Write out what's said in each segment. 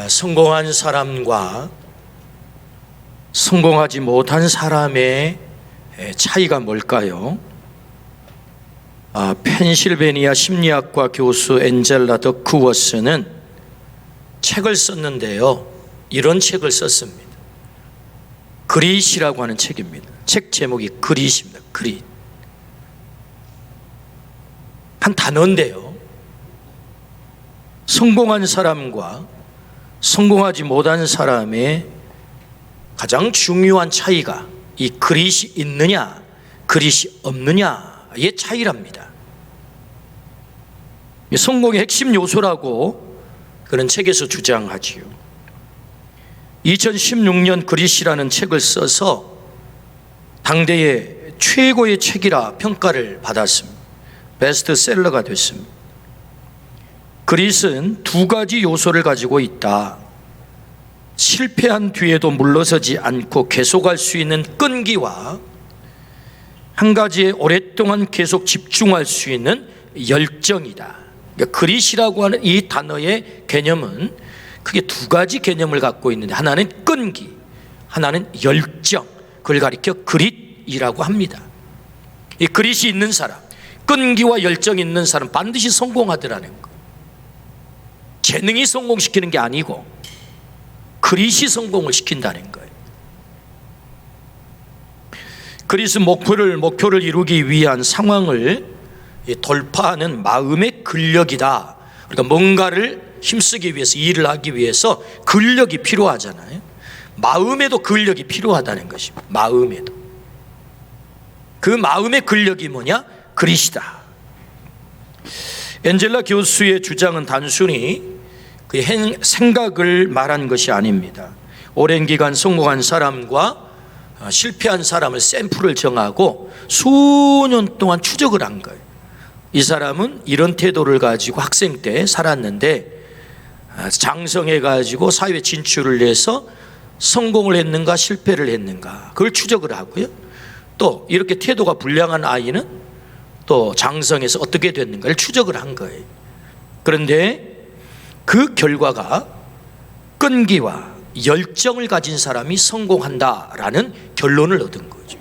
성공한 사람과 성공하지 못한 사람의 차이가 뭘까요? 펜실베니아 심리학과 교수 엔젤라 더크워스는 책을 썼는데요, 이런 책을 썼습니다. 그릿이라고 하는 책입니다. 책 제목이 그릿입니다. 그릿. 한 단어인데요, 성공한 사람과 성공하지 못한 사람의 가장 중요한 차이가 이 그릿이 있느냐 그릿이 없느냐의 차이랍니다. 성공의 핵심 요소라고 그런 책에서 주장하지요. 2016년 그릿이라는 책을 써서 당대의 최고의 책이라 평가를 받았습니다. 베스트셀러가 됐습니다. 그릿은 두 가지 요소를 가지고 있다. 실패한 뒤에도 물러서지 않고 계속할 수 있는 끈기와 한 가지에 오랫동안 계속 집중할 수 있는 열정이다. 그러니까 그릿이라고 하는 이 단어의 개념은 크게 두 가지 개념을 갖고 있는데, 하나는 끈기, 하나는 열정, 그걸 가리켜 그릿이라고 합니다. 이 그릿이 있는 사람, 끈기와 열정이 있는 사람 반드시 성공하더라는 거. 재능이 성공시키는 게 아니고 그릿이 성공을 시킨다는 거예요. 그릿은 목표를 이루기 위한 상황을 돌파하는 마음의 근력이다. 그러니까 뭔가를 힘쓰기 위해서, 일을 하기 위해서 근력이 필요하잖아요. 마음에도 근력이 필요하다는 것입니다. 마음에도. 그 마음의 근력이 뭐냐? 그릿이다. 엔젤라 교수의 주장은 단순히 그 생각을 말한 것이 아닙니다. 오랜 기간 성공한 사람과 실패한 사람을 샘플을 정하고 수년 동안 추적을 한 거예요. 이 사람은 이런 태도를 가지고 학생 때 살았는데 장성해 가지고 사회 진출을 해서 성공을 했는가 실패를 했는가, 그걸 추적을 하고요. 또 이렇게 태도가 불량한 아이는 또 장성해서 어떻게 됐는가를 추적을 한 거예요. 그런데 그 결과가 끈기와 열정을 가진 사람이 성공한다라는 결론을 얻은 거죠.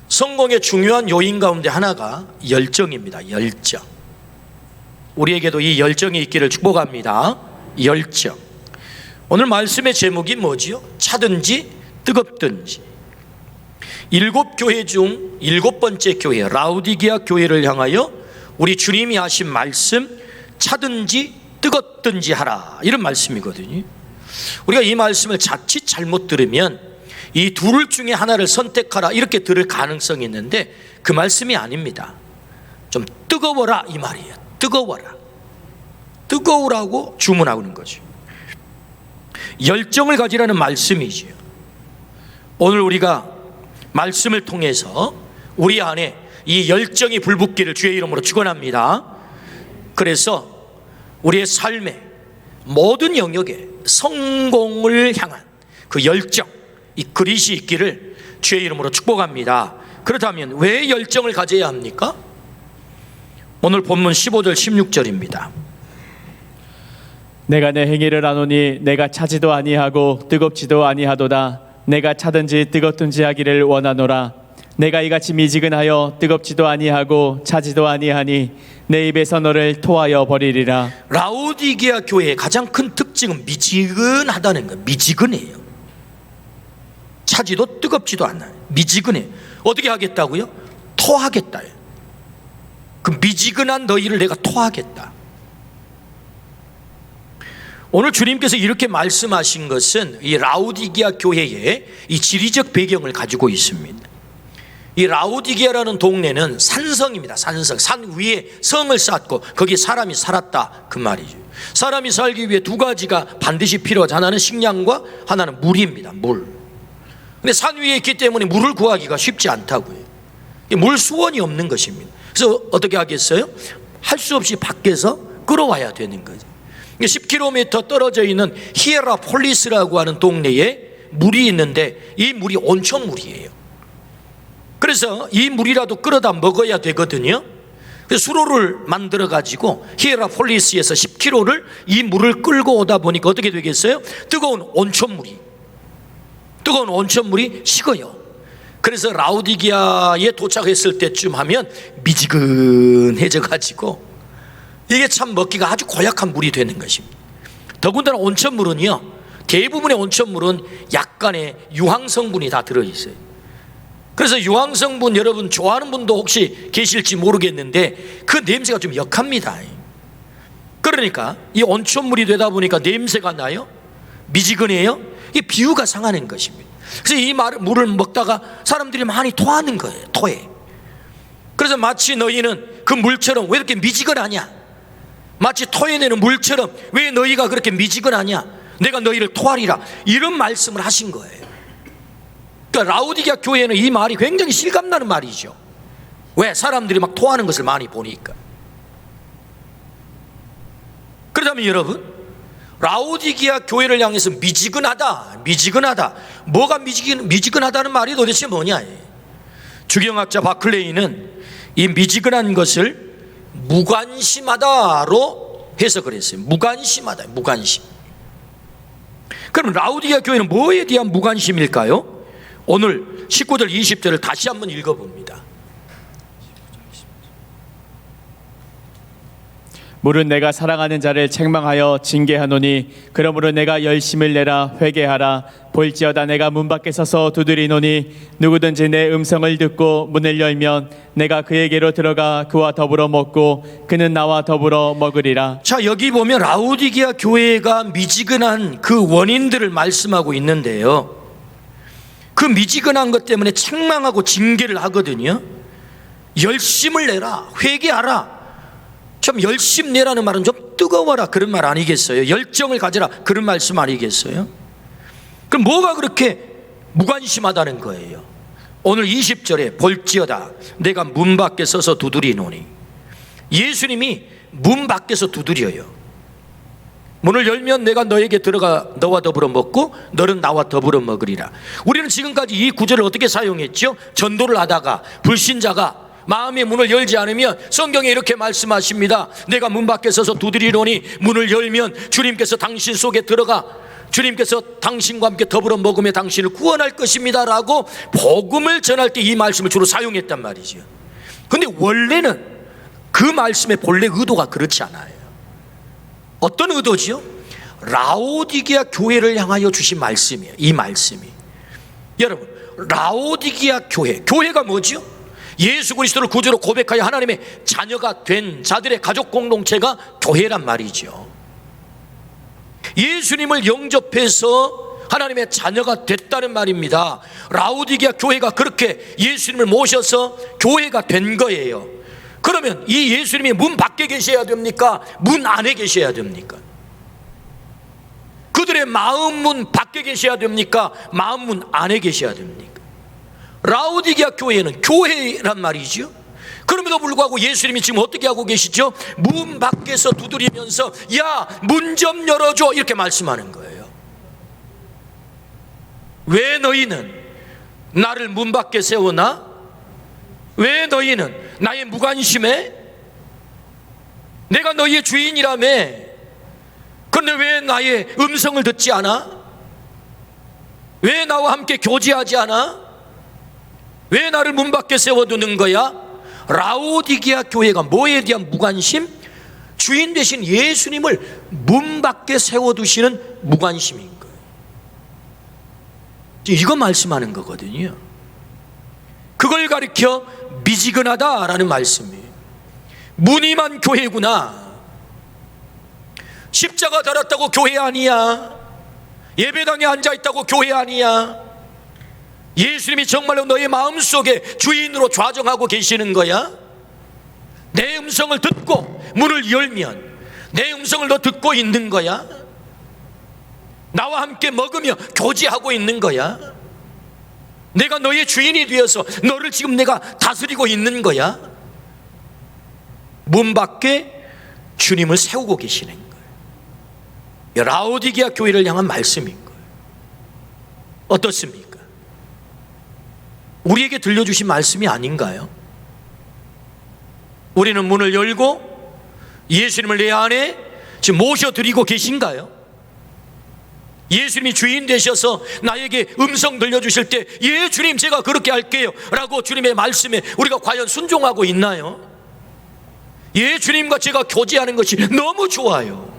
성공의 중요한 요인 가운데 하나가 열정입니다. 열정. 우리에게도 이 열정이 있기를 축복합니다. 열정. 오늘 말씀의 제목이 뭐지요? 차든지 뜨겁든지. 7교회 중 7번째 교회 라우디게아 교회를 향하여 우리 주님이 하신 말씀, 차든지 뜨겁든지 하라, 이런 말씀이거든요. 우리가 이 말씀을 자칫 잘못 들으면 이 둘 중에 하나를 선택하라 이렇게 들을 가능성이 있는데, 그 말씀이 아닙니다. 좀 뜨거워라 이 말이에요. 뜨거워라. 뜨거우라고 주문하는 거죠. 열정을 가지라는 말씀이지요. 오늘 우리가 말씀을 통해서 우리 안에 이 열정이 불붙기를 주의 이름으로 축원합니다. 그래서 우리의 삶의 모든 영역에 성공을 향한 그 열정, 이 그릿이 있기를 주의 이름으로 축복합니다. 그렇다면 왜 열정을 가져야 합니까? 오늘 본문 15절 16절입니다. 내가 내 행위를 아노니 내가 차지도 아니하고 뜨겁지도 아니하도다. 내가 차든지 뜨겁든지 하기를 원하노라. 내가 이같이 미지근하여 뜨겁지도 아니하고 차지도 아니하니 내 입에서 너를 토하여 버리리라. 라우디게아 교회의 가장 큰 특징은 미지근하다는 거예요. 미지근해요. 차지도 뜨겁지도 않아요. 미지근해. 어떻게 하겠다고요? 토하겠다. 그 미지근한 너희를 내가 토하겠다. 오늘 주님께서 이렇게 말씀하신 것은 이 라우디게아 교회의 이 지리적 배경을 가지고 있습니다. 이 라우디게아라는 동네는 산성입니다. 산성. 산 위에 성을 쌓고 거기에 사람이 살았다, 그 말이죠. 사람이 살기 위해 두 가지가 반드시 필요하죠. 하나는 식량과 하나는 물입니다. 물. 근데 산 위에 있기 때문에 물을 구하기가 쉽지 않다고요. 물 수원이 없는 것입니다. 그래서 어떻게 하겠어요? 할 수 없이 밖에서 끌어와야 되는 거죠. 10km 떨어져 있는 히에라폴리스라고 하는 동네에 물이 있는데 이 물이 온천물이에요. 그래서 이 물이라도 끌어다 먹어야 되거든요. 수로를 만들어 가지고 히에라폴리스에서 10km를 이 물을 끌고 오다 보니까 어떻게 되겠어요? 뜨거운 온천물이 식어요. 그래서 라우디기아에 도착했을 때쯤 하면 미지근해져 가지고 이게 참 먹기가 아주 고약한 물이 되는 것입니다. 더군다나 온천물은요, 대부분의 온천물은 약간의 유황 성분이 다 들어있어요. 그래서 유황 성분 여러분 좋아하는 분도 혹시 계실지 모르겠는데 그 냄새가 좀 역합니다. 그러니까 이 온천물이 되다 보니까 냄새가 나요, 미지근해요. 이 비유가 상하는 것입니다. 그래서 이 물을 먹다가 사람들이 많이 토하는 거예요. 토해. 그래서 마치 너희는 그 물처럼 왜 이렇게 미지근하냐, 마치 토해내는 물처럼 왜 너희가 그렇게 미지근하냐, 내가 너희를 토하리라, 이런 말씀을 하신 거예요. 그러니까 라우디게아 교회는 이 말이 굉장히 실감나는 말이죠. 왜? 사람들이 막 토하는 것을 많이 보니까. 그렇다면 여러분, 라우디게아 교회를 향해서 미지근하다, 뭐가 미지근하다는 말이 도대체 뭐냐? 주경학자 바클레이는 이 미지근한 것을 무관심하다로 해석을 했어요. 무관심하다, 무관심. 그럼 라우디게아 교회는 뭐에 대한 무관심일까요? 오늘 19절 20절을 다시 한번 읽어봅니다. 물은 내가 사랑하는 자를 책망하여 징계하노니 그러므로 내가 열심을 내라 회개하라. 볼지어다 내가 문 밖에 서서 두드리노니 누구든지 내 음성을 듣고 문을 열면 내가 그에게로 들어가 그와 더불어 먹고 그는 나와 더불어 먹으리라. 자, 여기 보면 라우디게아 교회가 미지근한 그 원인들을 말씀하고 있는데요, 그 미지근한 것 때문에 책망하고 징계를 하거든요. 열심을 내라, 회개하라. 좀 열심 내라는 말은 좀 뜨거워라, 그런 말 아니겠어요? 열정을 가져라, 그런 말씀 아니겠어요? 그럼 뭐가 그렇게 무관심하다는 거예요? 오늘 20절에 볼지어다 내가 문 밖에 서서 두드리노니, 예수님이 문 밖에서 두드려요. 문을 열면 내가 너에게 들어가 너와 더불어 먹고 너는 나와 더불어 먹으리라. 우리는 지금까지 이 구절을 어떻게 사용했죠? 전도를 하다가 불신자가 마음의 문을 열지 않으면 성경에 이렇게 말씀하십니다. 내가 문 밖에 서서 두드리노니 문을 열면 주님께서 당신 속에 들어가 주님께서 당신과 함께 더불어 먹으며 당신을 구원할 것입니다 라고 복음을 전할 때 이 말씀을 주로 사용했단 말이죠. 그런데 원래는 그 말씀의 본래 의도가 그렇지 않아요. 어떤 의도지요? 라오디게아 교회를 향하여 주신 말씀이에요. 이 말씀이, 여러분, 라오디게아 교회가 뭐지요? 예수 그리스도를 구주로 고백하여 하나님의 자녀가 된 자들의 가족 공동체가 교회란 말이죠. 예수님을 영접해서 하나님의 자녀가 됐다는 말입니다. 라오디게아 교회가 그렇게 예수님을 모셔서 교회가 된 거예요. 그러면 이 예수님이 문 밖에 계셔야 됩니까? 문 안에 계셔야 됩니까? 그들의 마음 문 밖에 계셔야 됩니까? 마음 문 안에 계셔야 됩니까? 라오디게아 교회는 교회란 말이죠. 그럼에도 불구하고 예수님이 지금 어떻게 하고 계시죠? 문 밖에서 두드리면서 야, 문 좀 열어줘, 이렇게 말씀하는 거예요. 왜 너희는 나를 문 밖에 세우나? 왜 너희는 나의 무관심에? 내가 너희의 주인이라며. 그런데 왜 나의 음성을 듣지 않아? 왜 나와 함께 교제하지 않아? 왜 나를 문 밖에 세워두는 거야? 라오디게아 교회가 뭐에 대한 무관심? 주인 되신 예수님을 문 밖에 세워두시는 무관심인 거예요. 이거 말씀하는 거거든요. 그걸 가리켜 미지근하다라는 말씀이에요. 무늬만 교회구나. 십자가 달았다고 교회 아니야. 예배당에 앉아있다고 교회 아니야. 예수님이 정말로 너의 마음속에 주인으로 좌정하고 계시는 거야? 내 음성을 듣고 문을 열면 내 음성을 너 듣고 있는 거야? 나와 함께 먹으며 교제하고 있는 거야? 내가 너의 주인이 되어서 너를 지금 내가 다스리고 있는 거야? 문 밖에 주님을 세우고 계시는 거예요. 라오디게아 교회를 향한 말씀인 거예요. 어떻습니까? 우리에게 들려주신 말씀이 아닌가요? 우리는 문을 열고 예수님을 내 안에 지금 모셔드리고 계신가요? 예수님이 주인 되셔서 나에게 음성 들려주실 때 예 주님 제가 그렇게 할게요 라고 주님의 말씀에 우리가 과연 순종하고 있나요? 예 주님과 제가 교제하는 것이 너무 좋아요.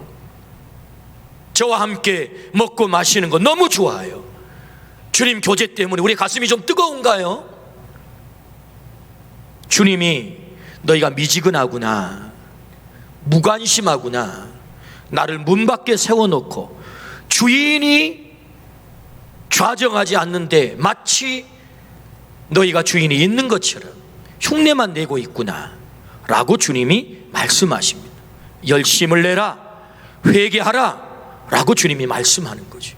저와 함께 먹고 마시는 거 너무 좋아요. 주님 교제 때문에 우리 가슴이 좀 뜨거운가요? 주님이 너희가 미지근하구나, 무관심하구나, 나를 문 밖에 세워놓고 주인이 좌정하지 않는데 마치 너희가 주인이 있는 것처럼 흉내만 내고 있구나 라고 주님이 말씀하십니다. 열심을 내라, 회개하라 라고 주님이 말씀하는 거죠.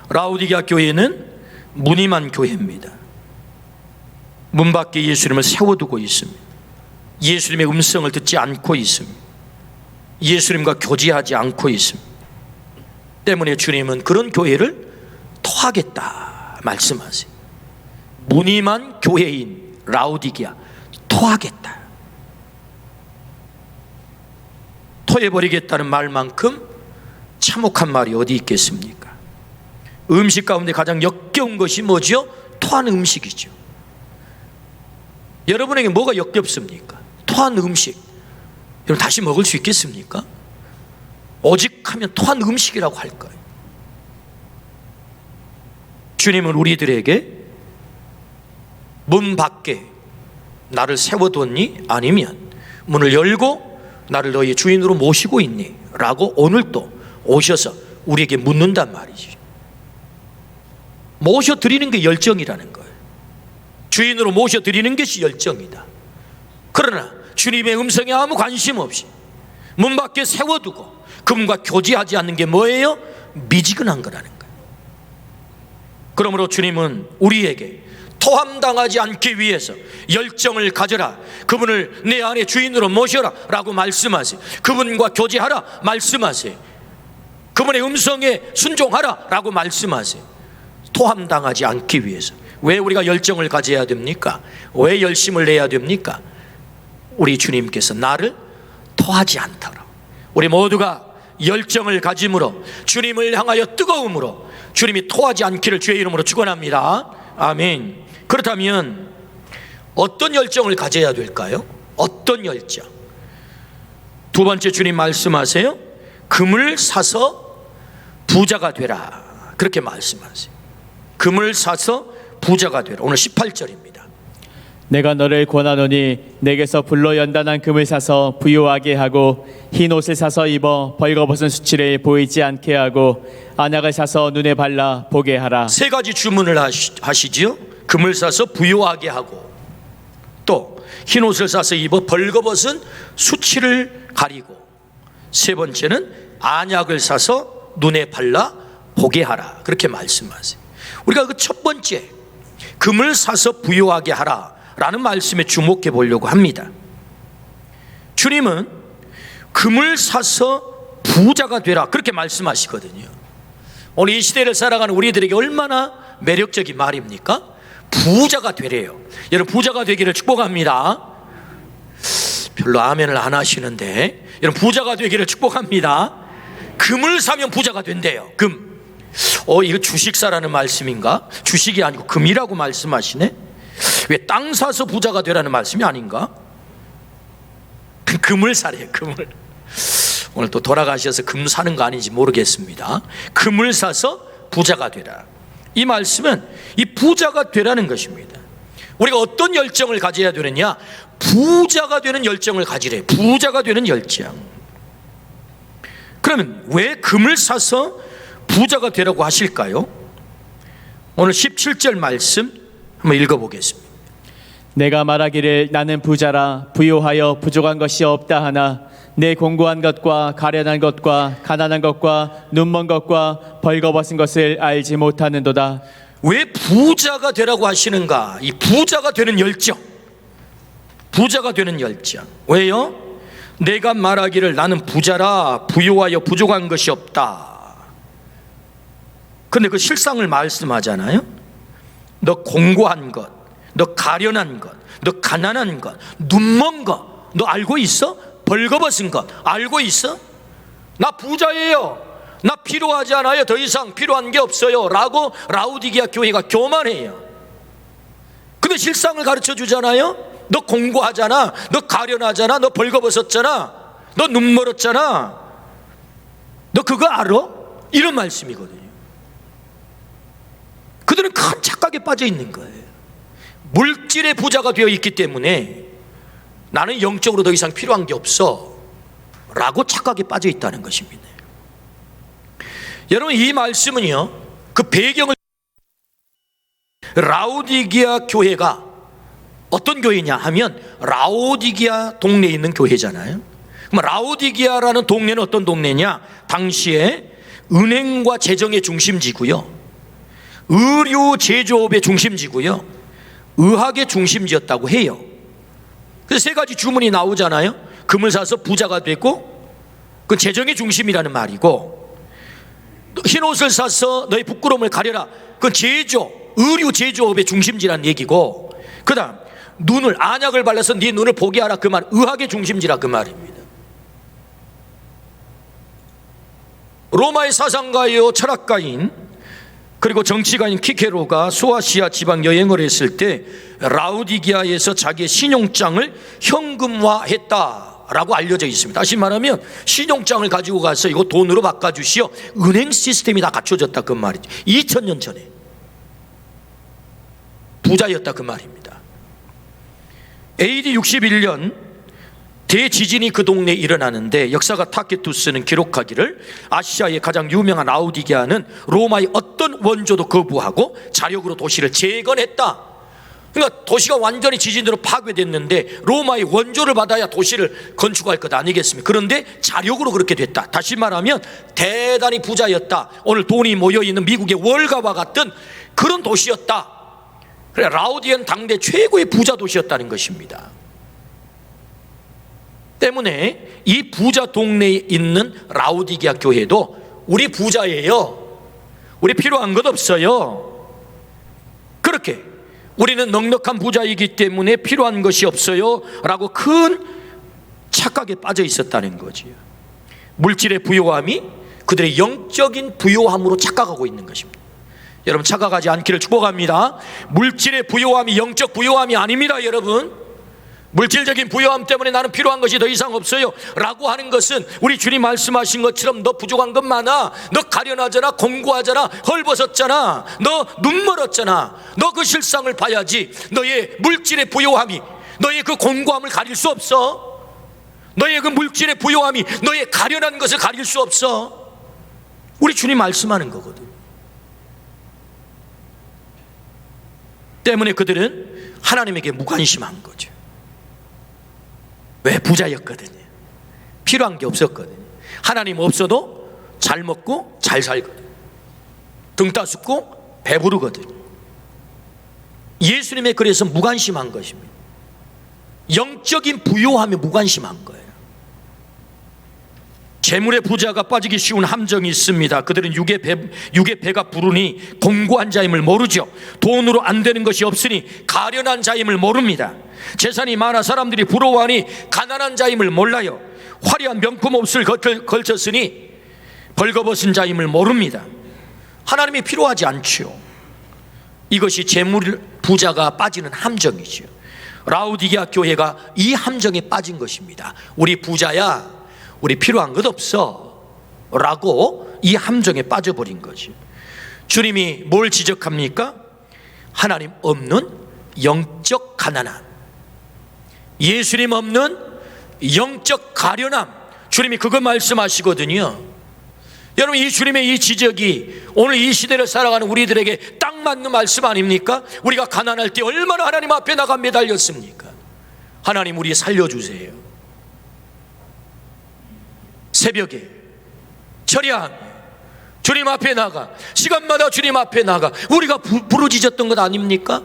라오디게아 교회는 무늬만 교회입니다. 문 밖에 예수님을 세워두고 있습니다. 예수님의 음성을 듣지 않고 있습니다. 예수님과 교제하지 않고 있습니다. 때문에 주님은 그런 교회를 토하겠다 말씀하세요. 무늬만 교회인 라오디게아 토하겠다. 토해버리겠다는 말만큼 참혹한 말이 어디 있겠습니까? 음식 가운데 가장 역겨운 것이 뭐죠? 토한 음식이죠. 여러분에게 뭐가 역겹습니까? 토한 음식. 여러분 다시 먹을 수 있겠습니까? 오직 하면 토한 음식이라고 할 거예요. 주님은 우리들에게 문 밖에 나를 세워뒀니? 아니면 문을 열고 나를 너희 주인으로 모시고 있니? 라고 오늘 또 오셔서 우리에게 묻는단 말이죠. 모셔드리는 게 열정이라는 거예요. 주인으로 모셔드리는 것이 열정이다. 그러나 주님의 음성에 아무 관심 없이 문 밖에 세워두고 그분과 교제하지 않는 게 뭐예요? 미지근한 거라는 거예요. 그러므로 주님은 우리에게 토함당하지 않기 위해서 열정을 가져라, 그분을 내 안에 주인으로 모셔라 라고 말씀하세요. 그분과 교제하라 말씀하세요. 그분의 음성에 순종하라 라고 말씀하세요. 토함당하지 않기 위해서. 왜 우리가 열정을 가져야 됩니까? 왜 열심을 내야 됩니까? 우리 주님께서 나를 토하지 않도록 우리 모두가 열정을 가짐으로 주님을 향하여 뜨거움으로 주님이 토하지 않기를 주의 이름으로 축원합니다. 아멘. 그렇다면 어떤 열정을 가져야 될까요? 어떤 열정? 두 번째 주님 말씀하세요. 금을 사서 부자가 되라 그렇게 말씀하세요. 금을 사서 부자가 되라. 오늘 18절입니다. 내가 너를 권하노니 내게서 불로 연단한 금을 사서 부요하게 하고 흰 옷을 사서 입어 벌거벗은 수치를 보이지 않게 하고 안약을 사서 눈에 발라 보게 하라. 세 가지 주문을 하시지요. 금을 사서 부요하게 하고, 또 흰 옷을 사서 입어 벌거벗은 수치를 가리고, 세 번째는 안약을 사서 눈에 발라 보게 하라 그렇게 말씀하세요. 우리가 그 첫 번째 금을 사서 부요하게 하라 라는 말씀에 주목해 보려고 합니다. 주님은 금을 사서 부자가 되라 그렇게 말씀하시거든요. 오늘 이 시대를 살아가는 우리들에게 얼마나 매력적인 말입니까? 부자가 되래요. 여러분 부자가 되기를 축복합니다. 별로 아멘을 안 하시는데 여러분 부자가 되기를 축복합니다. 금을 사면 부자가 된대요. 금. 이거 주식사라는 말씀인가? 주식이 아니고 금이라고 말씀하시네. 왜 땅 사서 부자가 되라는 말씀이 아닌가? 금을 사래요. 금을. 오늘 또 돌아가셔서 금 사는 거 아닌지 모르겠습니다. 금을 사서 부자가 되라. 이 말씀은 이 부자가 되라는 것입니다. 우리가 어떤 열정을 가져야 되느냐? 부자가 되는 열정을 가지래. 부자가 되는 열정. 그러면 왜 금을 사서 부자가 되라고 하실까요? 오늘 17절 말씀 한번 읽어보겠습니다. 내가 말하기를 나는 부자라 부요하여 부족한 것이 없다 하나 내 공고한 것과 가련한 것과 가난한 것과 눈먼 것과 벌거벗은 것을 알지 못하는도다. 왜 부자가 되라고 하시는가? 이 부자가 되는 열정. 부자가 되는 열정. 왜요? 내가 말하기를 나는 부자라 부요하여 부족한 것이 없다. 근데 그 실상을 말씀하잖아요. 너 공고한 것, 너 가련한 것, 너 가난한 것, 눈먼 것, 너 알고 있어? 벌거벗은 것 알고 있어? 나 부자예요, 나 필요하지 않아요, 더 이상 필요한 게 없어요 라고 라우디게아 교회가 교만해요. 근데 실상을 가르쳐 주잖아요. 너 공고하잖아, 너 가련하잖아, 너 벌거벗었잖아, 너 눈멀었잖아, 너 그거 알아? 이런 말씀이거든요. 그들은 큰 착각에 빠져 있는 거예요. 물질의 부자가 되어 있기 때문에 나는 영적으로 더 이상 필요한 게 없어 라고 착각에 빠져 있다는 것입니다. 여러분, 이 말씀은요, 그 배경을, 라우디게아 교회가 어떤 교회냐 하면 라우디게아 동네에 있는 교회잖아요. 그럼 라우디게아라는 동네는 어떤 동네냐? 당시에 은행과 재정의 중심지고요, 의류 제조업의 중심지고요, 의학의 중심지였다고 해요. 그래서 세 가지 주문이 나오잖아요. 금을 사서 부자가 되고, 그 재정의 중심이라는 말이고, 흰 옷을 사서 너의 부끄러움을 가려라, 그건 의류 제조업의 중심지라는 얘기고, 그 다음 눈을, 안약을 발라서 네 눈을 보게 하라, 그 말, 의학의 중심지라 그 말입니다. 로마의 사상가요 철학가인 그리고 정치가인 키케로가 소아시아 지방 여행을 했을 때 라우디게아에서 자기의 신용장을 현금화했다라고 알려져 있습니다. 다시 말하면 신용장을 가지고 가서 이거 돈으로 바꿔주시오, 은행 시스템이 다 갖춰졌다 그 말이죠. 2000년 전에 부자였다 그 말입니다. AD 61년 대지진이 그 동네에 일어나는데 역사가 타케투스는 기록하기를 아시아의 가장 유명한 라우디게아는 로마의 어떤 원조도 거부하고 자력으로 도시를 재건했다. 그러니까 도시가 완전히 지진으로 파괴됐는데 로마의 원조를 받아야 도시를 건축할 것 아니겠습니까? 그런데 자력으로 그렇게 됐다. 다시 말하면 대단히 부자였다. 오늘 돈이 모여있는 미국의 월가와 같은 그런 도시였다. 그래, 라우디게아는 당대 최고의 부자 도시였다는 것입니다. 때문에 이 부자 동네에 있는 라우디게아 교회도 우리 부자예요, 우리 필요한 것 없어요, 그렇게 우리는 넉넉한 부자이기 때문에 필요한 것이 없어요 라고 큰 착각에 빠져 있었다는 거지요. 물질의 부요함이 그들의 영적인 부요함으로 착각하고 있는 것입니다. 여러분, 착각하지 않기를 축복합니다. 물질의 부요함이 영적 부요함이 아닙니다. 여러분, 물질적인 부요함 때문에 나는 필요한 것이 더 이상 없어요 라고 하는 것은 우리 주님 말씀하신 것처럼 너 부족한 것 많아, 너 가련하잖아, 공고하잖아, 헐벗었잖아, 너 눈멀었잖아, 너 그 실상을 봐야지. 너의 물질의 부요함이 너의 그 공고함을 가릴 수 없어. 너의 그 물질의 부요함이 너의 가련한 것을 가릴 수 없어. 우리 주님 말씀하는 거거든. 때문에 그들은 하나님에게 무관심한 거죠. 왜? 부자였거든요. 필요한 게 없었거든요. 하나님 없어도 잘 먹고 잘 살거든요. 등 따숩고 배부르거든요. 예수님의 그래서 무관심한 것입니다. 영적인 부요함에 무관심한 거예요. 재물의 부자가 빠지기 쉬운 함정이 있습니다. 그들은 육의 배가 부르니 공고한 자임을 모르죠. 돈으로 안 되는 것이 없으니 가련한 자임을 모릅니다. 재산이 많아 사람들이 부러워하니 가난한 자임을 몰라요. 화려한 명품 옷을 걸쳤으니 벌거벗은 자임을 모릅니다. 하나님이 필요하지 않죠. 이것이 재물 부자가 빠지는 함정이죠. 라우디게아 교회가 이 함정에 빠진 것입니다. 우리 부자야, 우리 필요한 것 없어 라고 이 함정에 빠져버린 거죠. 주님이 뭘 지적합니까? 하나님 없는 영적 가난함, 예수님 없는 영적 가련함, 주님이 그거 말씀하시거든요. 여러분, 이 주님의 이 지적이 오늘 이 시대를 살아가는 우리들에게 딱 맞는 말씀 아닙니까? 우리가 가난할 때 얼마나 하나님 앞에 나가 매달렸습니까? 하나님 우리 살려주세요. 새벽에 철야 주님 앞에 나가, 시간마다 주님 앞에 나가 우리가 부르짖었던 것 아닙니까?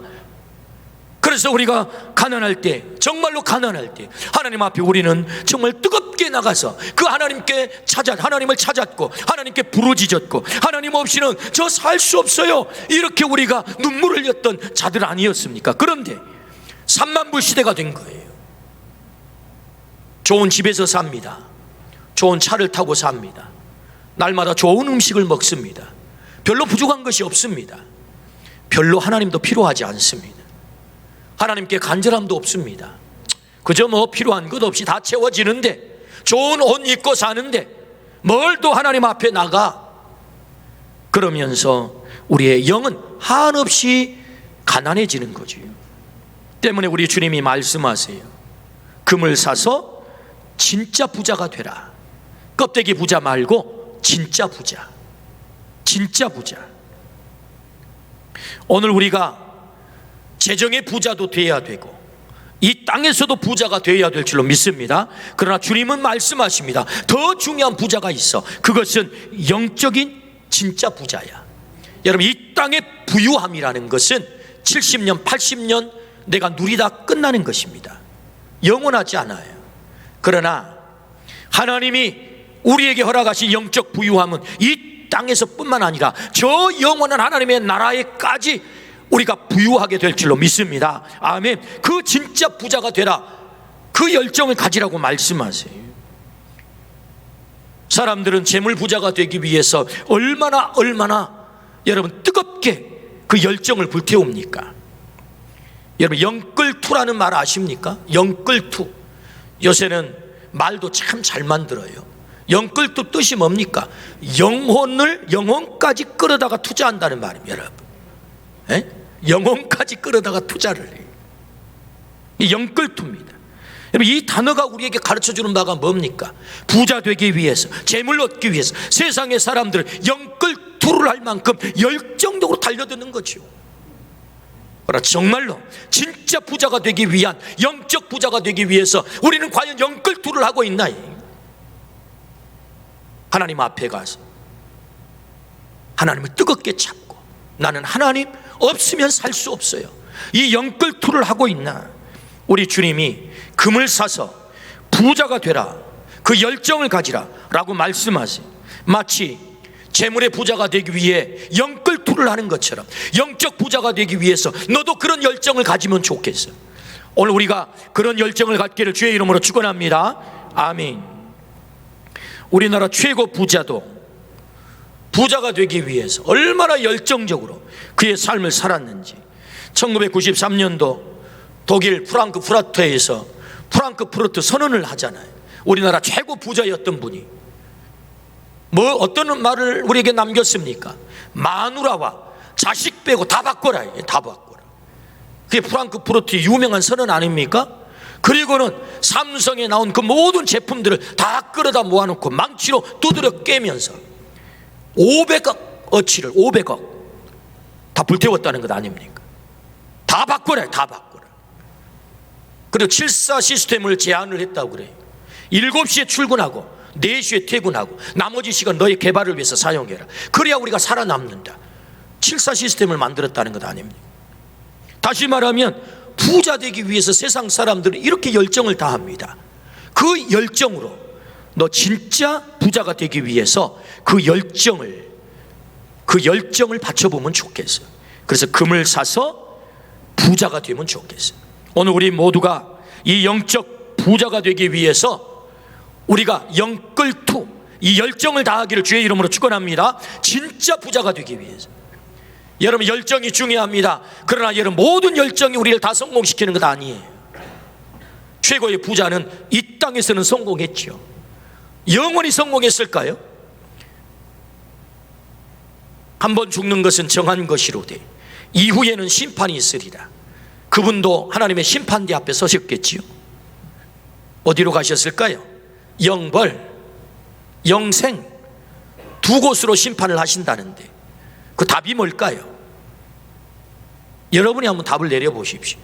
그래서 우리가 가난할 때, 정말로 가난할 때 하나님 앞에 우리는 정말 뜨겁게 뜨겁게 나가서 그 하나님을 찾았고 하나님께 부르짖었고 하나님 없이는 저 살 수 없어요, 이렇게 우리가 눈물을 흘렸던 자들 아니었습니까? 그런데 3만 불 시대가 된 거예요. 좋은 집에서 삽니다. 좋은 차를 타고 삽니다. 날마다 좋은 음식을 먹습니다. 별로 부족한 것이 없습니다. 별로 하나님도 필요하지 않습니다. 하나님께 간절함도 없습니다. 그저 뭐 필요한 것 없이 다 채워지는데, 좋은 옷 입고 사는데 뭘 또 하나님 앞에 나가? 그러면서 우리의 영은 한없이 가난해지는 거죠. 때문에 우리 주님이 말씀하세요. 금을 사서 진짜 부자가 되라. 껍데기 부자 말고 진짜 부자. 진짜 부자. 오늘 우리가 재정의 부자도 돼야 되고 이 땅에서도 부자가 되어야 될 줄로 믿습니다. 그러나 주님은 말씀하십니다. 더 중요한 부자가 있어. 그것은 영적인 진짜 부자야. 여러분, 이 땅의 부유함이라는 것은 70년, 80년 내가 누리다 끝나는 것입니다. 영원하지 않아요. 그러나 하나님이 우리에게 허락하신 영적 부유함은 이 땅에서 뿐만 아니라 저 영원한 하나님의 나라에까지 우리가 부유하게 될 줄로 믿습니다. 아멘. 그 진짜 부자가 되라. 그 열정을 가지라고 말씀하세요. 사람들은 재물 부자가 되기 위해서 얼마나 여러분 뜨겁게 그 열정을 불태웁니까? 여러분, 영끌투라는 말 아십니까? 영끌투. 요새는 말도 참 잘 만들어요. 영끌투 뜻이 뭡니까? 영혼까지 끌어다가 투자한다는 말입니다, 여러분. 에? 영혼까지 끌어다가 투자를 해요. 이 영끌투입니다. 여러분, 이 단어가 우리에게 가르쳐주는 바가 뭡니까? 부자 되기 위해서, 재물 얻기 위해서 세상의 사람들은 영끌투를 할 만큼 열정적으로 달려드는 거죠. 그러나 정말로 진짜 부자가 되기 위한, 영적 부자가 되기 위해서 우리는 과연 영끌투를 하고 있나요? 하나님 앞에 가서 하나님을 뜨겁게 찾고, 나는 하나님 없으면 살 수 없어요, 이 영끌투를 하고 있나? 우리 주님이 금을 사서 부자가 되라, 그 열정을 가지라 라고 말씀하세요. 마치 재물의 부자가 되기 위해 영끌투를 하는 것처럼 영적 부자가 되기 위해서 너도 그런 열정을 가지면 좋겠어. 오늘 우리가 그런 열정을 갖기를 주의 이름으로 축원합니다. 아멘. 우리나라 최고 부자도 부자가 되기 위해서 얼마나 열정적으로 그의 삶을 살았는지. 1993년도 독일 프랑크푸르트에서 프랑크푸르트 선언을 하잖아요. 우리나라 최고 부자였던 분이 뭐 어떤 말을 우리에게 남겼습니까? 마누라와 자식 빼고 다 바꿔라, 다 바꿔라. 그게 프랑크푸르트의 유명한 선언 아닙니까? 그리고는 삼성에 나온 그 모든 제품들을 다 끌어다 모아놓고 망치로 두드려 깨면서 500억 어치를 500억 다 불태웠다는 것 아닙니까? 다 바꿔라, 다 바꿔라. 그리고 7사 시스템을 제안을 했다고 그래요. 7시에 출근하고 4시에 퇴근하고 나머지 시간 너의 개발을 위해서 사용해라. 그래야 우리가 살아남는다. 7사 시스템을 만들었다는 것 아닙니까? 다시 말하면 부자 되기 위해서 세상 사람들은 이렇게 열정을 다합니다. 그 열정으로 너 진짜 부자가 되기 위해서 그 열정을 바쳐보면 좋겠어요. 그래서 금을 사서 부자가 되면 좋겠어요. 오늘 우리 모두가 이 영적 부자가 되기 위해서 우리가 영끌투, 이 열정을 다하기를 주의 이름으로 축원합니다. 진짜 부자가 되기 위해서. 여러분, 열정이 중요합니다. 그러나 여러분, 모든 열정이 우리를 다 성공시키는 것 아니에요. 최고의 부자는 이 땅에서는 성공했죠. 영원히 성공했을까요? 한번 죽는 것은 정한 것이로되 이후에는 심판이 있으리라. 그분도 하나님의 심판대 앞에 서셨겠지요. 어디로 가셨을까요? 영벌, 영생 두 곳으로 심판을 하신다는데 그 답이 뭘까요? 여러분이 한번 답을 내려보십시오.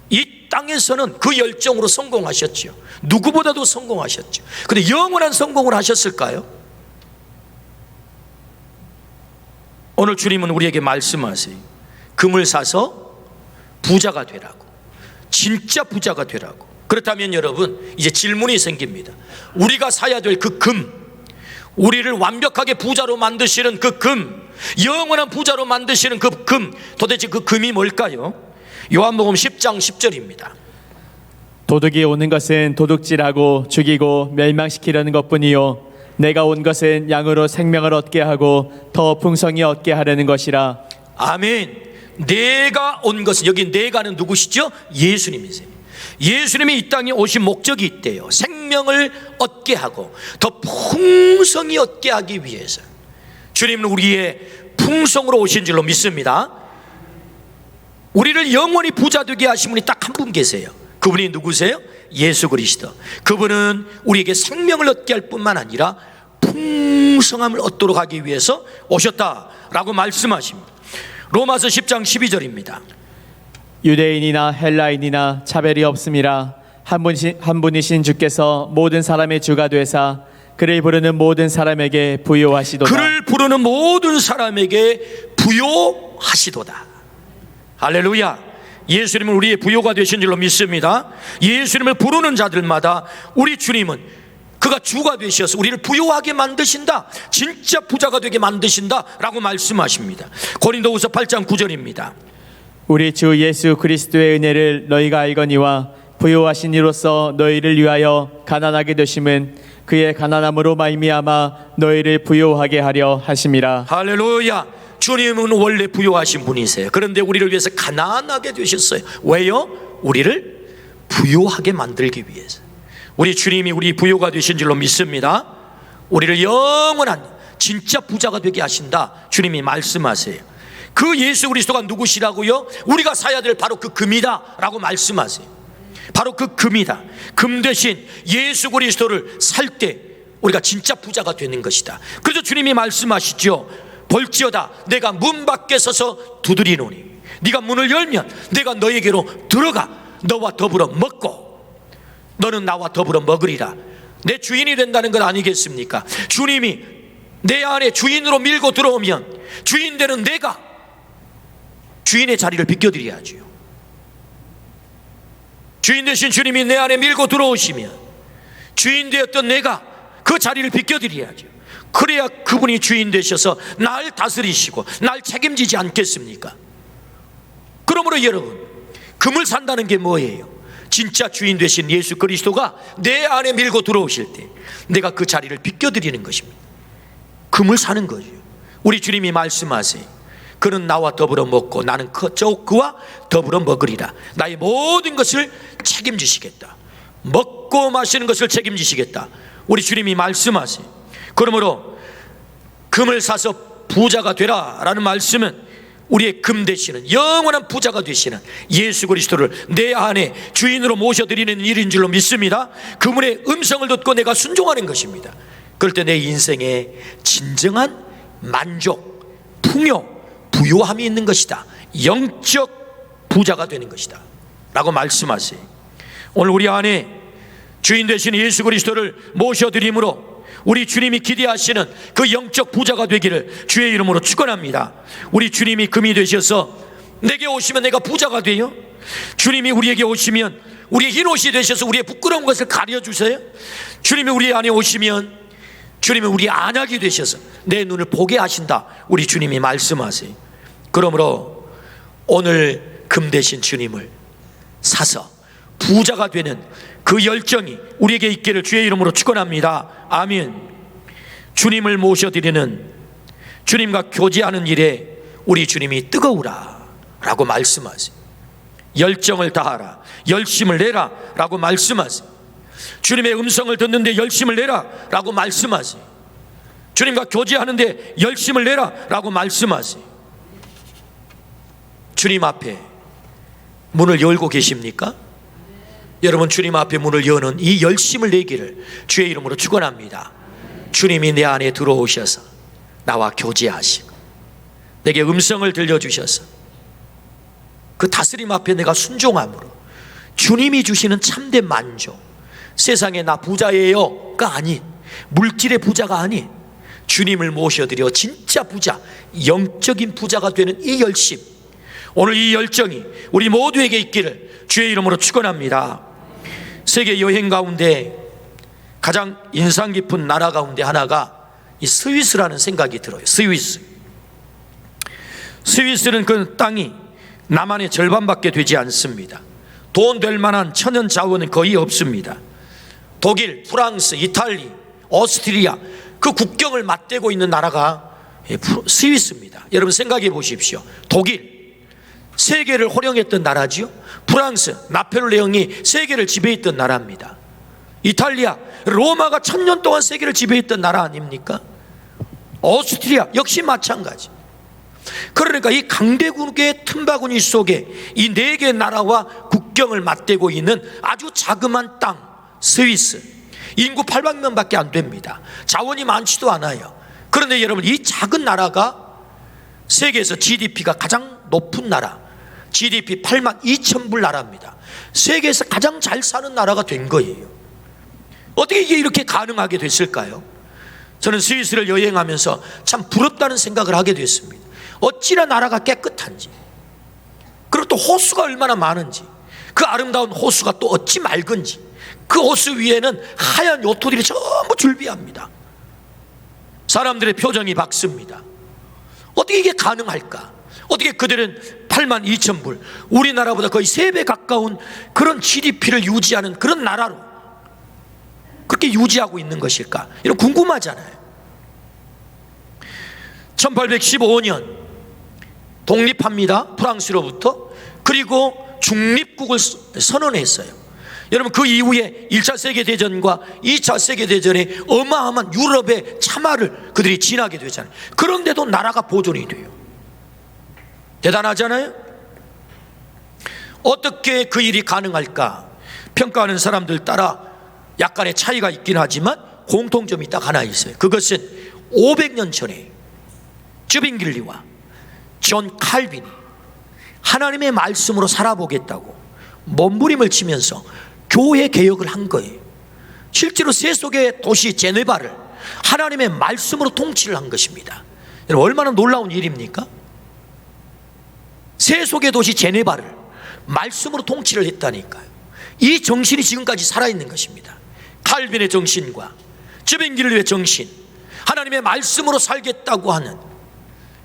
이 땅에서는 그 열정으로 성공하셨죠. 누구보다도 성공하셨죠. 그런데 영원한 성공을 하셨을까요? 오늘 주님은 우리에게 말씀하세요. 금을 사서 부자가 되라고, 진짜 부자가 되라고. 그렇다면 여러분, 이제 질문이 생깁니다. 우리가 사야 될 그 금, 우리를 완벽하게 부자로 만드시는 그 금, 영원한 부자로 만드시는 그 금, 도대체 그 금이 뭘까요? 요한복음 10장 10절입니다. 도둑이 오는 것은 도둑질하고 죽이고 멸망시키려는 것뿐이요 내가 온 것은 양으로 생명을 얻게 하고 더 풍성히 얻게 하려는 것이라. 아멘. 내가 온 것은, 여기 내가는 누구시죠? 예수님이세요. 예수님이 이 땅에 오신 목적이 있대요. 생명을 얻게 하고 더 풍성히 얻게 하기 위해서. 주님은 우리의 풍성으로 오신 줄로 믿습니다. 우리를 영원히 부자 되게 하신 분이 딱 한 분 계세요. 그분이 누구세요? 예수 그리스도. 그분은 우리에게 생명을 얻게 할 뿐만 아니라 풍성함을 얻도록 하기 위해서 오셨다라고 말씀하십니다. 로마서 10장 12절입니다. 유대인이나 헬라인이나 차별이 없음이라 한 분이신 주께서 모든 사람의 주가 되사 그를 부르는 모든 사람에게 부요하시도다. 그를 부르는 모든 사람에게 부요하시도다. 할렐루야. 예수님은 우리의 부요가 되신 줄로 믿습니다. 예수님을 부르는 자들마다 우리 주님은 그가 주가 되셔서 우리를 부요하게 만드신다, 진짜 부자가 되게 만드신다 라고 말씀하십니다. 고린도후서 8장 9절입니다. 우리 주 예수 그리스도의 은혜를 너희가 알거니와 부요하신 이로써 너희를 위하여 가난하게 되심은 그의 가난함으로 말미암아 너희를 부요하게 하려 하심이라. 할렐루야. 주님은 원래 부요하신 분이세요. 그런데 우리를 위해서 가난하게 되셨어요. 왜요? 우리를 부요하게 만들기 위해서. 우리 주님이 우리 부요가 되신 줄로 믿습니다. 우리를 영원한 진짜 부자가 되게 하신다, 주님이 말씀하세요. 그 예수 그리스도가 누구시라고요? 우리가 사야 될 바로 그 금이다 라고 말씀하세요. 바로 그 금이다. 금 대신 예수 그리스도를 살 때 우리가 진짜 부자가 되는 것이다. 그래서 주님이 말씀하시죠. 볼지어다 내가 문 밖에 서서 두드리노니 네가 문을 열면 내가 너에게로 들어가 너와 더불어 먹고 너는 나와 더불어 먹으리라. 내 주인이 된다는 것 아니겠습니까? 주님이 내 안에 주인으로 밀고 들어오면 주인 되는 내가 주인의 자리를 비켜드려야죠. 주인 되신 주님이 내 안에 밀고 들어오시면 주인 되었던 내가 그 자리를 비켜드려야죠. 그래야 그분이 주인 되셔서 날 다스리시고 날 책임지지 않겠습니까? 그러므로 여러분, 금을 산다는 게 뭐예요? 진짜 주인 되신 예수 그리스도가 내 안에 밀고 들어오실 때 내가 그 자리를 비켜드리는 것입니다. 금을 사는 거죠. 우리 주님이 말씀하세요. 그는 나와 더불어 먹고 나는 그와 더불어 먹으리라. 나의 모든 것을 책임지시겠다. 먹고 마시는 것을 책임지시겠다. 우리 주님이 말씀하세요. 그러므로 금을 사서 부자가 되라 라는 말씀은 우리의 금 되시는 영원한 부자가 되시는 예수 그리스도를 내 안에 주인으로 모셔드리는 일인 줄로 믿습니다. 그분의 음성을 듣고 내가 순종하는 것입니다. 그럴 때 내 인생에 진정한 만족, 풍요, 부요함이 있는 것이다. 영적 부자가 되는 것이다 라고 말씀하세요. 오늘 우리 안에 주인 되신 예수 그리스도를 모셔드림으로 우리 주님이 기대하시는 그 영적 부자가 되기를 주의 이름으로 축원합니다. 우리 주님이 금이 되셔서 내게 오시면 내가 부자가 돼요. 주님이 우리에게 오시면 우리의 흰옷이 되셔서 우리의 부끄러운 것을 가려주세요. 주님이 우리 안에 오시면 주님이 우리의 안약이 되셔서 내 눈을 보게 하신다, 우리 주님이 말씀하세요. 그러므로 오늘 금 대신 주님을 사서 부자가 되는 그 열정이 우리에게 있기를 주의 이름으로 축원합니다. 아멘. 주님을 모셔드리는, 주님과 교제하는 일에 우리 주님이 뜨거우라 라고 말씀하세요. 열정을 다하라, 열심을 내라 라고 말씀하세요. 주님의 음성을 듣는데 열심을 내라 라고 말씀하세요. 주님과 교제하는데 열심을 내라 라고 말씀하세요. 주님 앞에 문을 열고 계십니까? 여러분, 주님 앞에 문을 여는 이 열심을 내기를 주의 이름으로 축원합니다. 주님이 내 안에 들어오셔서 나와 교제하시고 내게 음성을 들려주셔서 그 다스림 앞에 내가 순종함으로 주님이 주시는 참된 만족, 세상에 나 부자예요가 아닌, 물질의 부자가 아닌 주님을 모셔드려 진짜 부자, 영적인 부자가 되는 이 열심, 오늘 이 열정이 우리 모두에게 있기를 주의 이름으로 축원합니다. 세계 여행 가운데 가장 인상 깊은 나라 가운데 하나가 이 스위스라는 생각이 들어요. 스위스는 그 땅이 남한의 절반밖에 되지 않습니다. 돈 될 만한 천연 자원은 거의 없습니다. 독일, 프랑스, 이탈리, 오스트리아 그 국경을 맞대고 있는 나라가 스위스입니다. 여러분 생각해 보십시오. 독일, 세계를 호령했던 나라지요. 프랑스, 나폴레옹이 세계를 지배했던 나라입니다. 이탈리아, 로마가 1000년 동안 세계를 지배했던 나라 아닙니까? 오스트리아 역시 마찬가지. 그러니까 이 강대국의 틈바구니 속에 이 4개 나라와 국경을 맞대고 있는 아주 자그마한 땅 스위스, 인구 800명밖에 안 됩니다. 자원이 많지도 않아요. 그런데 여러분, 이 작은 나라가 세계에서 GDP가 가장 높은 나라, GDP 82,000불 나라입니다. 세계에서 가장 잘 사는 나라가 된 거예요. 어떻게 이게 이렇게 가능하게 됐을까요? 저는 스위스를 여행하면서 참 부럽다는 생각을 하게 됐습니다. 어찌나 나라가 깨끗한지, 그리고 또 호수가 얼마나 많은지, 그 아름다운 호수가 또 어찌 맑은지, 그 호수 위에는 하얀 요트들이 전부 줄비합니다. 사람들의 표정이 밝습니다. 어떻게 이게 가능할까? 어떻게 그들은 82,000불, 우리나라보다 거의 3배 가까운 그런 GDP를 유지하는 그런 나라로 그렇게 유지하고 있는 것일까? 이런 궁금하잖아요. 1815년 독립합니다. 프랑스로부터. 그리고 중립국을 선언했어요. 여러분, 그 이후에 1차 세계대전과 2차 세계대전에 어마어마한 유럽의 참화를 그들이 지나게 되잖아요. 그런데도 나라가 보존이 돼요. 대단하잖아요. 어떻게 그 일이 가능할까? 평가하는 사람들 따라 약간의 차이가 있긴 하지만 공통점이 딱 하나 있어요. 그것은 500년 전에 쯔빙길리와 존 칼빈이 하나님의 말씀으로 살아보겠다고 몸부림을 치면서 교회 개혁을 한 거예요. 실제로 세속의 도시 제네바를 하나님의 말씀으로 통치를 한 것입니다. 여러분, 얼마나 놀라운 일입니까? 세속의 도시 제네바를 말씀으로 통치를 했다니까요. 이 정신이 지금까지 살아있는 것입니다. 칼빈의 정신과 쯔빙길리의 정신, 하나님의 말씀으로 살겠다고 하는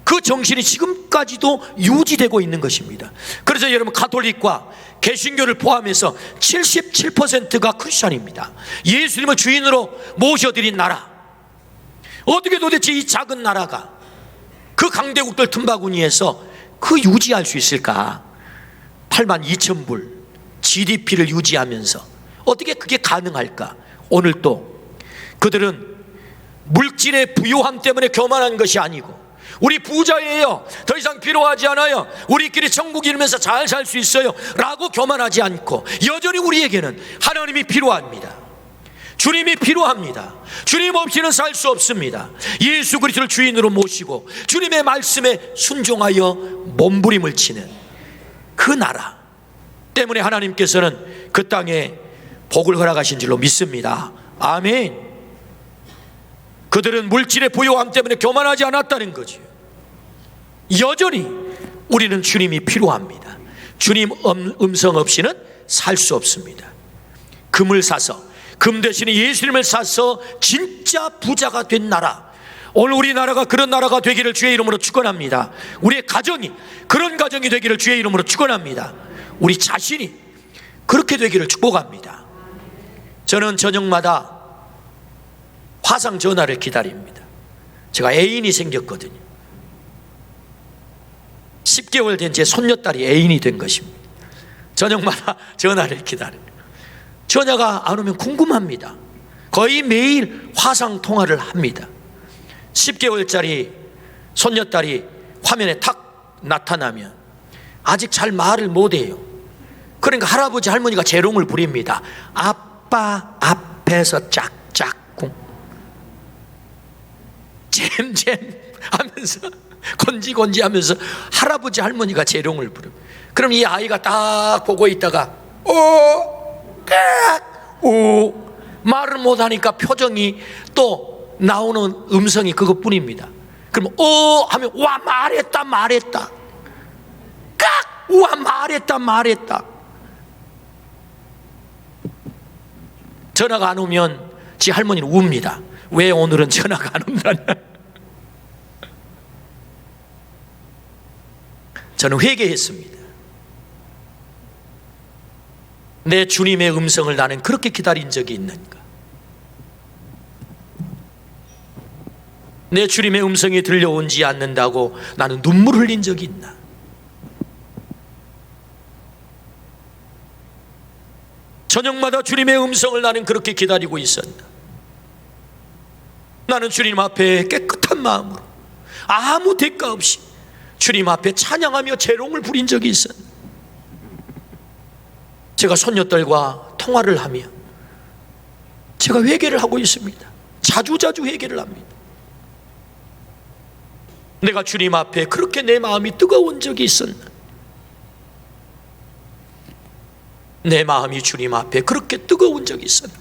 그 정신이 지금까지도 유지되고 있는 것입니다. 그래서 여러분, 가톨릭과 개신교를 포함해서 77%가 크리스찬입니다. 예수님을 주인으로 모셔드린 나라. 어떻게 도대체 이 작은 나라가 그 강대국들 틈바구니에서 그 유지할 수 있을까? 82,000불 GDP를 유지하면서 어떻게 그게 가능할까? 오늘 또 그들은 물질의 부요함 때문에 교만한 것이 아니고, 우리 부자예요, 더 이상 필요하지 않아요, 우리끼리 천국 이루면서 잘 살 수 있어요 라고 교만하지 않고, 여전히 우리에게는 하나님이 필요합니다. 주님이 필요합니다. 주님 없이는 살 수 없습니다. 예수 그리스도를 주인으로 모시고 주님의 말씀에 순종하여 몸부림을 치는 그 나라 때문에 하나님께서는 그 땅에 복을 허락하신 줄로 믿습니다. 아멘. 그들은 물질의 부요함 때문에 교만하지 않았다는 거죠. 여전히 우리는 주님이 필요합니다. 주님 음성 없이는 살 수 없습니다. 금을 사서, 금 대신에 예수님을 사서 진짜 부자가 된 나라, 오늘 우리나라가 그런 나라가 되기를 주의 이름으로 축원합니다. 우리의 가정이 그런 가정이 되기를 주의 이름으로 축원합니다. 우리 자신이 그렇게 되기를 축복합니다. 저는 저녁마다 화상 전화를 기다립니다. 제가 애인이 생겼거든요. 10개월 된 제 손녀딸이 애인이 된 것입니다. 저녁마다 전화를 기다립니다. 전화가 안 오면 궁금합니다. 거의 매일 화상 통화를 합니다. 10개월짜리 손녀딸이 화면에 탁 나타나면 아직 잘 말을 못해요. 그러니까 할아버지 할머니가 재롱을 부립니다. 아빠 앞에서 짝짝꿍, 잼잼 하면서 건지건지 하면서 할아버지 할머니가 재롱을 부려. 그럼 이 아이가 딱 보고 있다가 말을 못하니까 표정이 또 나오는 음성이 그것뿐입니다. 그럼 하면 와 말했다 와 말했다. 전화가 안 오면 지 할머니는 웁니다. 왜 오늘은 전화가 안 온다냐. 저는 회개했습니다. 내 주님의 음성을 나는 그렇게 기다린 적이 있는가? 내 주님의 음성이 들려오지 않는다고 나는 눈물 흘린 적이 있나? 저녁마다 주님의 음성을 나는 그렇게 기다리고 있었나? 나는 주님 앞에 깨끗한 마음으로 아무 대가 없이 주님 앞에 찬양하며 재롱을 부린 적이 있었나? 제가 손녀딸과 통화를 하며 제가 회개를 하고 있습니다. 자주자주 회개를 합니다. 내가 주님 앞에 그렇게 내 마음이 뜨거운 적이 있었나? 내 마음이 주님 앞에 그렇게 뜨거운 적이 있었나?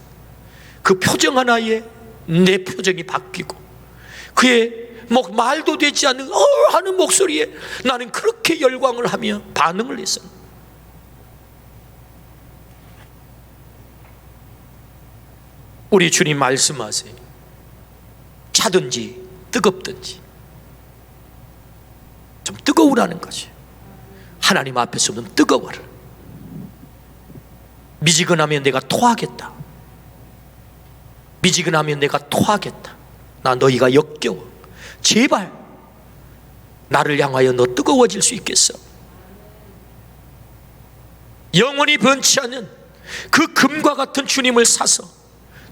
그 표정 하나에 내 표정이 바뀌고 그의 말도 되지 않는 하는 목소리에 나는 그렇게 열광을 하며 반응을 했었나? 우리 주님 말씀하세요. 차든지 뜨겁든지 좀 뜨거우라는 거지. 하나님 앞에서는 뜨거워라. 미지근하면 내가 토하겠다. 미지근하면 내가 토하겠다. 나 너희가 역겨워. 제발 나를 향하여 너 뜨거워질 수 있겠어? 영원히 번치 않는 그 금과 같은 주님을 사서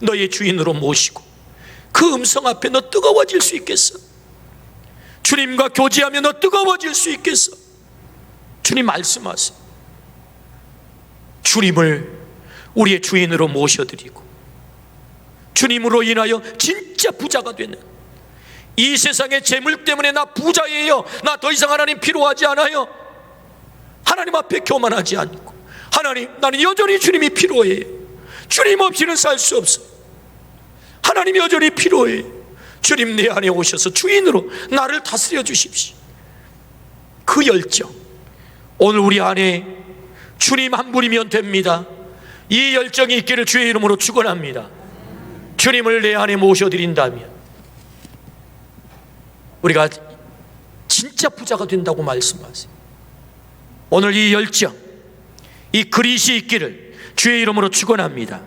너의 주인으로 모시고 그 음성 앞에 너 뜨거워질 수 있겠어? 주님과 교제하며 너 뜨거워질 수 있겠어? 주님 말씀하세요. 주님을 우리의 주인으로 모셔드리고 주님으로 인하여 진짜 부자가 되는, 이 세상의 재물 때문에 나 부자예요, 나 더 이상 하나님 필요하지 않아요, 하나님 앞에 교만하지 않고 하나님 나는 여전히 주님이 필요해요, 주님 없이는 살 수 없어요, 하나님 여전히 필요해요, 주님 내 안에 오셔서 주인으로 나를 다스려 주십시오. 그 열정 오늘 우리 안에 주님 한 분이면 됩니다. 이 열정이 있기를 주의 이름으로 축원합니다. 주님을 내 안에 모셔드린다면 우리가 진짜 부자가 된다고 말씀하세요. 오늘 이 열정, 이 그릿이 있기를 주의 이름으로 축원합니다.